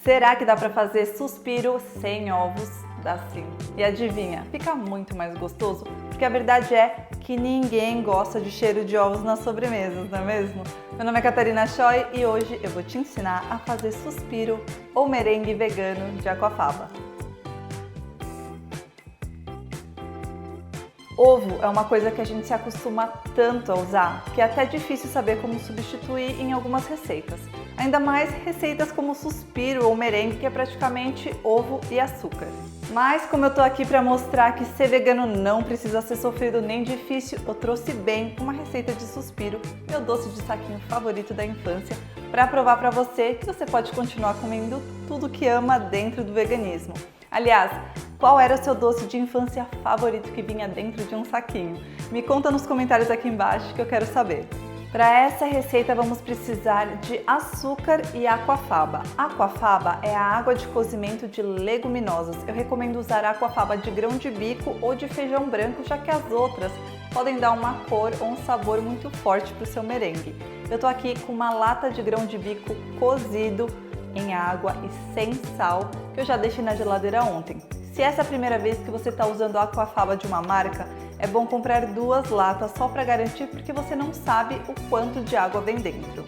Será que dá para fazer suspiro sem ovos? Dá sim. E adivinha, fica muito mais gostoso, porque a verdade é que ninguém gosta de cheiro de ovos nas sobremesas, não é mesmo? Meu nome é Catarina Choi e hoje eu vou te ensinar a fazer suspiro ou merengue vegano de aquafaba. Ovo é uma coisa que a gente se acostuma tanto a usar que é até difícil saber como substituir em algumas receitas. Ainda mais receitas como suspiro ou merengue, que é praticamente ovo e açúcar. Mas como eu tô aqui para mostrar que ser vegano não precisa ser sofrido nem difícil, eu trouxe bem uma receita de suspiro, meu doce de saquinho favorito da infância, para provar para você que você pode continuar comendo tudo que ama dentro do veganismo. Aliás, qual era o seu doce de infância favorito que vinha dentro de um saquinho? Me conta nos comentários aqui embaixo que eu quero saber. Para essa receita vamos precisar de açúcar e aquafaba. Aquafaba é a água de cozimento de leguminosas. Eu recomendo usar aquafaba de grão de bico ou de feijão branco, já que as outras podem dar uma cor ou um sabor muito forte para o seu merengue. Eu tô aqui com uma lata de grão de bico cozido em água e sem sal, que eu já deixei na geladeira ontem. Se essa é a primeira vez que você está usando a aquafaba de uma marca, é bom comprar 2 latas só para garantir, porque você não sabe o quanto de água vem dentro.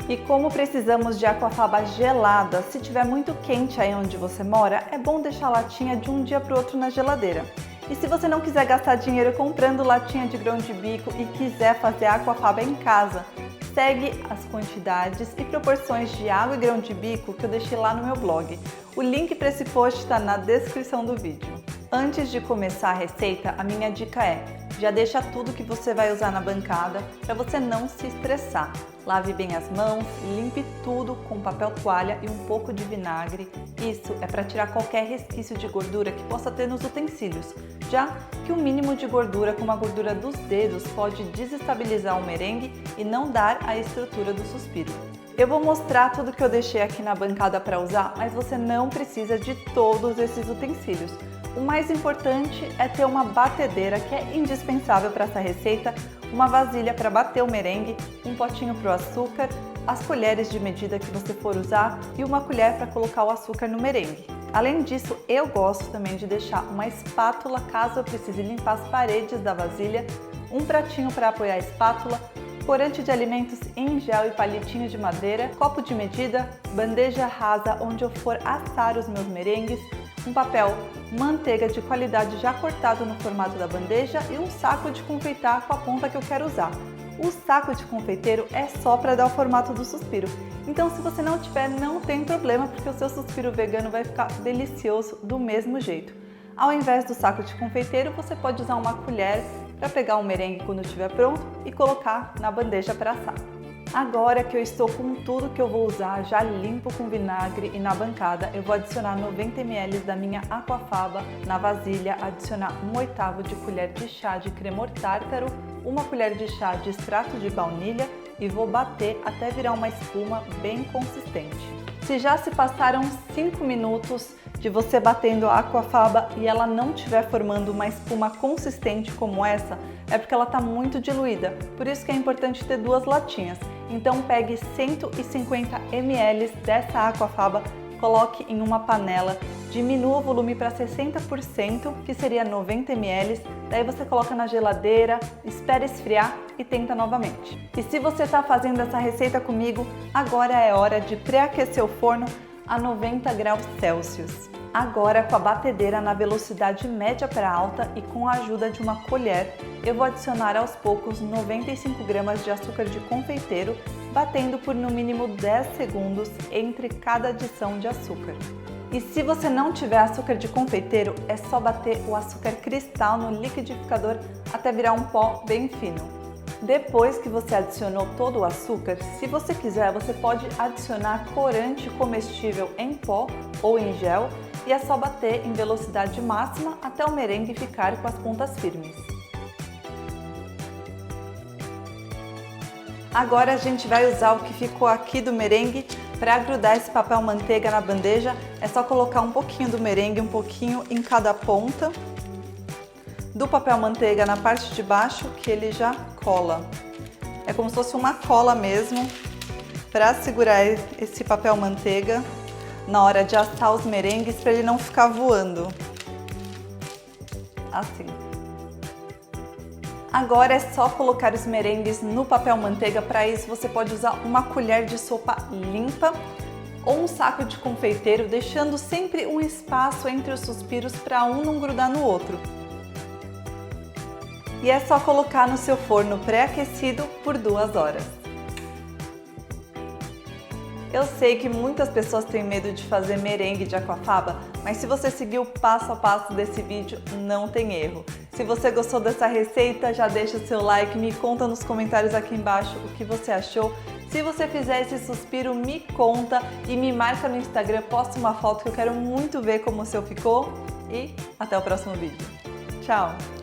E como precisamos de aquafaba gelada, se tiver muito quente aí onde você mora, é bom deixar a latinha de um dia para o outro na geladeira. E se você não quiser gastar dinheiro comprando latinha de grão de bico e quiser fazer aquafaba em casa, segue as quantidades e proporções de água e grão de bico que eu deixei lá no meu blog. O link para esse post está na descrição do vídeo. Antes de começar a receita, a minha dica é: já deixa tudo que você vai usar na bancada para você não se estressar. Lave bem as mãos, limpe tudo com papel toalha e um pouco de vinagre. Isso é para tirar qualquer resquício de gordura que possa ter nos utensílios, já que o mínimo de gordura, como a gordura dos dedos, pode desestabilizar o merengue e não dar a estrutura do suspiro. Eu vou mostrar tudo que eu deixei aqui na bancada para usar, mas você não precisa de todos esses utensílios. O mais importante é ter uma batedeira, que é indispensável para essa receita, uma vasilha para bater o merengue, um potinho para o açúcar, as colheres de medida que você for usar e uma colher para colocar o açúcar no merengue. Além disso, eu gosto também de deixar uma espátula caso eu precise limpar as paredes da vasilha, um pratinho para apoiar a espátula, corante de alimentos em gel e palitinho de madeira, copo de medida, bandeja rasa onde eu for assar os meus merengues, um papel manteiga de qualidade já cortado no formato da bandeja e um saco de confeitar com a ponta que eu quero usar. O saco de confeiteiro é só para dar o formato do suspiro, então se você não tiver, não tem problema, porque o seu suspiro vegano vai ficar delicioso do mesmo jeito. Ao invés do saco de confeiteiro, você pode usar uma colher para pegar o merengue quando estiver pronto e colocar na bandeja para assar. Agora que eu estou com tudo que eu vou usar já limpo com vinagre e na bancada, eu vou adicionar 90 ml da minha aquafaba na vasilha, adicionar 1/8 de colher de chá de cremor tártaro, 1 colher de chá de extrato de baunilha e vou bater até virar uma espuma bem consistente. Se já se passaram 5 minutos de você batendo a aquafaba e ela não estiver formando uma espuma consistente como essa, é porque ela está muito diluída, por isso que é importante ter 2 latinhas. Então pegue 150 ml dessa aquafaba, coloque em uma panela, diminua o volume para 60%, que seria 90 ml, daí você coloca na geladeira, espera esfriar e tenta novamente. E se você está fazendo essa receita comigo, agora é hora de pré-aquecer o forno a 90 graus Celsius. Agora, com a batedeira na velocidade média para alta e com a ajuda de uma colher, eu vou adicionar aos poucos 95 gramas de açúcar de confeiteiro, batendo por no mínimo 10 segundos entre cada adição de açúcar. E se você não tiver açúcar de confeiteiro, é só bater o açúcar cristal no liquidificador até virar um pó bem fino. Depois que você adicionou todo o açúcar, se você quiser, você pode adicionar corante comestível em pó ou em gel e é só bater em velocidade máxima até o merengue ficar com as pontas firmes. Agora a gente vai usar o que ficou aqui do merengue para grudar esse papel manteiga na bandeja. É só colocar um pouquinho do merengue, um pouquinho em cada ponta do papel manteiga na parte de baixo, que ele já cola. É como se fosse uma cola mesmo para segurar esse papel manteiga na hora de assar os merengues para ele não ficar voando. Assim. Agora é só colocar os merengues no papel manteiga. Para isso você pode usar uma colher de sopa limpa ou um saco de confeiteiro, deixando sempre um espaço entre os suspiros para um não grudar no outro. E é só colocar no seu forno pré-aquecido por 2 horas. Eu sei que muitas pessoas têm medo de fazer merengue de aquafaba, mas se você seguir o passo a passo desse vídeo, não tem erro. Se você gostou dessa receita, já deixa o seu like, me conta nos comentários aqui embaixo o que você achou. Se você fizer esse suspiro, me conta e me marca no Instagram, posta uma foto que eu quero muito ver como o seu ficou. E até o próximo vídeo. Tchau!